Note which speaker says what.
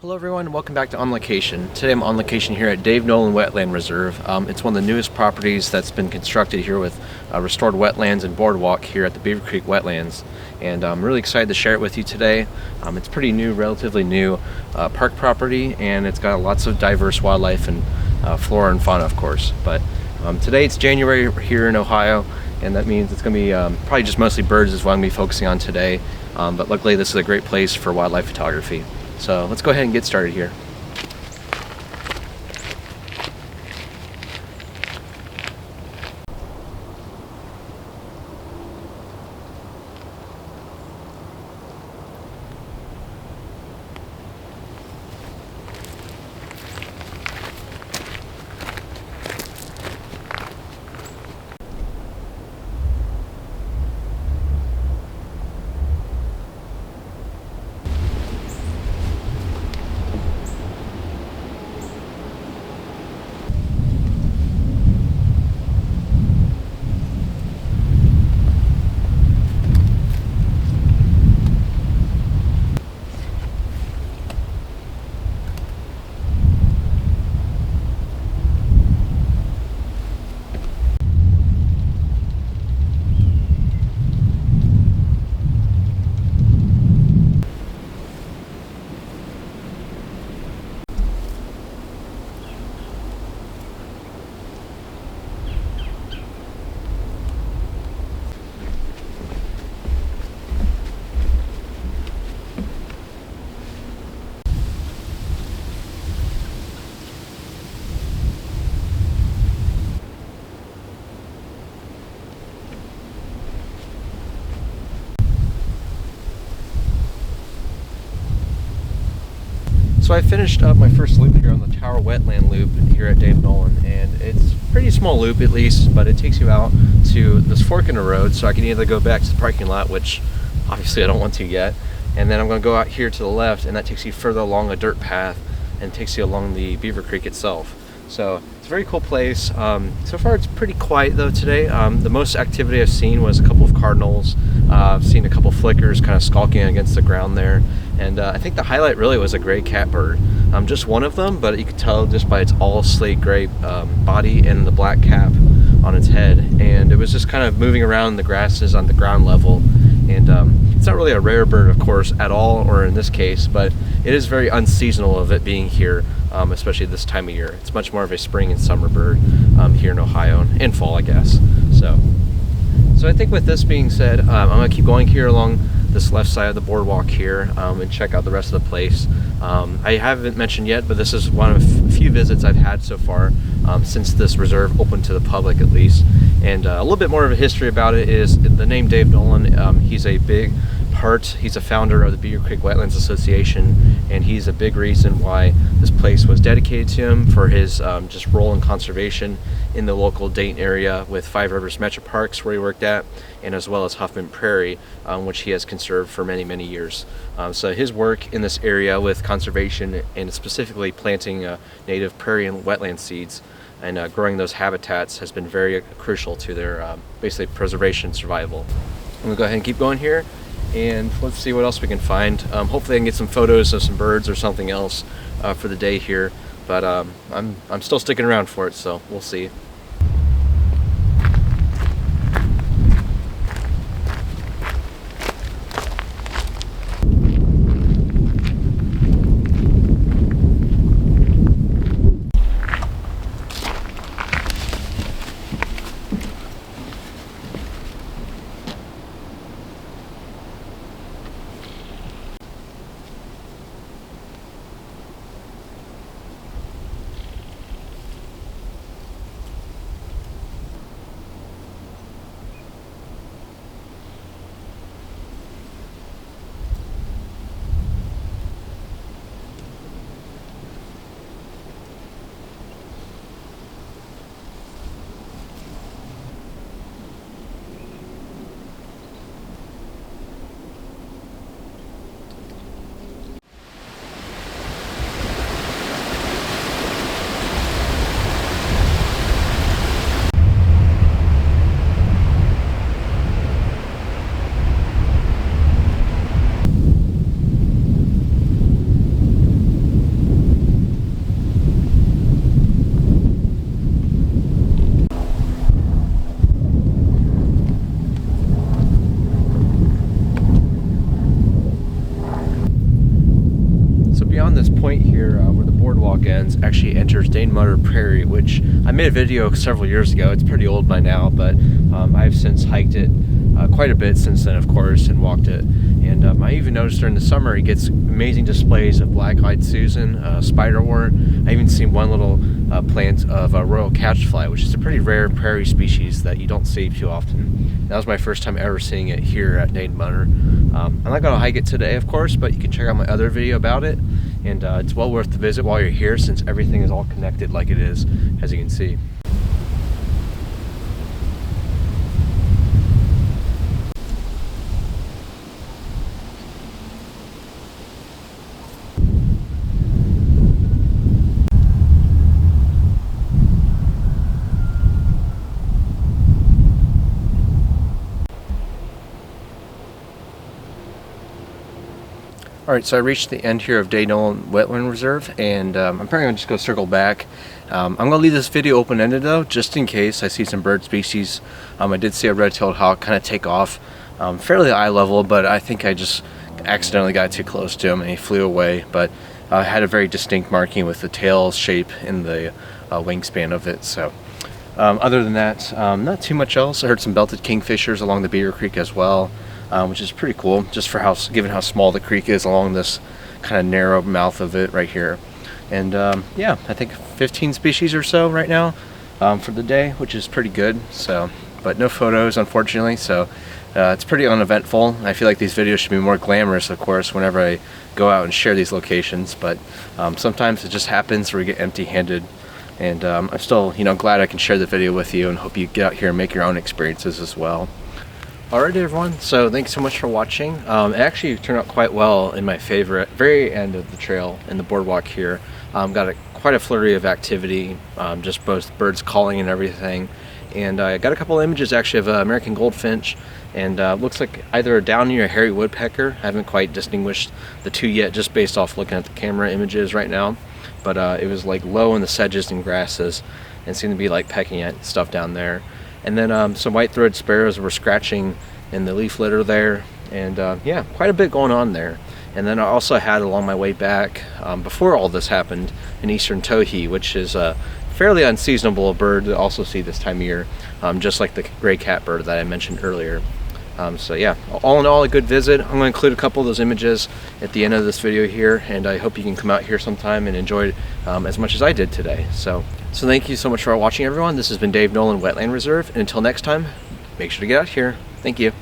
Speaker 1: Hello everyone and welcome back to OnLocation. Today I'm on location here at Nolin Wetland Reserve. It's one of the newest properties that's been constructed here with restored wetlands and boardwalk here at the Beaver Creek Wetlands. And I'm really excited to share it with you today. It's pretty new, relatively new park property, and it's got lots of diverse wildlife and flora and fauna, of course. But today it's January here in Ohio, and that means it's going to be probably just mostly birds is what I'm going to be focusing on today. But luckily this is a great place for wildlife photography. So let's go ahead and get started here. So I finished up my first loop here on the Tower Wetland loop here at Nolin, and it's a pretty small loop at least, but it takes you out to this fork in the road, so I can either go back to the parking lot, which obviously I don't want to yet, and then I'm going to go out here to the left, and that takes you further along a dirt path and takes you along the Beaver Creek itself. So it's a very cool place. So far it's pretty quiet though today. The most activity I've seen was a couple of cardinals. I've seen a couple flickers kind of skulking against the ground there. And I think the highlight really was a gray catbird. Just one of them, but you could tell just by its all slate gray body and the black cap on its head. And it was just kind of moving around the grasses on the ground level. And it's not really a rare bird, of course, at all, or in this case, but it is very unseasonal of it being here, especially this time of year. It's much more of a spring and summer bird here in Ohio, and fall, I guess. So I think with this being said, I'm going to keep going here along this left side of the boardwalk here and check out the rest of the place. I haven't mentioned yet, but this is one of a few visits I've had so far since this reserve opened to the public, at least. And a little bit more of a history about it is the name Dave Nolin. He's a big part, he's a founder of the Beaver Creek Wetlands Association, and he's a big reason why this place was dedicated to him for his just role in conservation in the local Dayton area with Five Rivers Metro Parks where he worked at, and as well as Huffman Prairie, which he has conserved for many, many years. So his work in this area with conservation and specifically planting native prairie and wetland seeds and growing those habitats has been very crucial to their basically preservation and survival. I'm gonna go ahead and keep going here, and let's see what else we can find. Hopefully I can get some photos of some birds or something else for the day here, but I'm still sticking around for it, so we'll see. beyond this point here, where the boardwalk ends, actually enters Dane Mutter Prairie, which I made a video several years ago. It's pretty old by now, but I've since hiked it quite a bit since then, of course, and walked it. And I even noticed during the summer it gets amazing displays of black-eyed Susan, spiderwort. I even seen one little plant of royal catchfly, which is a pretty rare prairie species that you don't see too often. That was my first time ever seeing it here at Dane Mutter. I'm not going to hike it today, of course, but you can check out my other video about it, and it's well worth the visit while you're here, since everything is all connected like it is, as you can see. Alright, so I reached the end here of Nolin Wetland Reserve, and I'm probably going to just go circle back. I'm going to leave this video open-ended though, just in case I see some bird species. I did see a red-tailed hawk kind of take off fairly eye level, but I think I just accidentally got too close to him and he flew away. But I had a very distinct marking with the tail shape in the wingspan of it. So other than that, not too much else. I heard some belted kingfishers along the Beaver Creek as well. Which is pretty cool, just for given how small the creek is along this kind of narrow mouth of it right here. And yeah, I think 15 species or so right now for the day, which is pretty good. So, but no photos, unfortunately. So it's pretty uneventful. I feel like these videos should be more glamorous, of course, whenever I go out and share these locations. But sometimes it just happens where we get empty-handed. And I'm still, glad I can share the video with you, and hope you get out here and make your own experiences as well. Alright everyone, so thanks so much for watching. It actually turned out quite well in my favor at the very end of the trail in the boardwalk here. Got quite a flurry of activity, just both birds calling and everything. And I got a couple images actually of American goldfinch, and looks like either a downy or a hairy woodpecker. I haven't quite distinguished the two yet, just based off looking at the camera images right now. But it was like low in the sedges and grasses and seemed to be like pecking at stuff down there. And then some white-throated sparrows were scratching in the leaf litter there, and yeah, quite a bit going on there. And then I also had along my way back, before all this happened, an eastern towhee, which is a fairly unseasonable bird to also see this time of year, just like the gray catbird that I mentioned earlier. So yeah, all in all, a good visit. I'm going to include a couple of those images at the end of this video here, and I hope you can come out here sometime and enjoy it as much as I did today. So thank you so much for watching, everyone. This has been Dave Nolin Wetland Reserve, and until next time, make sure to get out here. Thank you.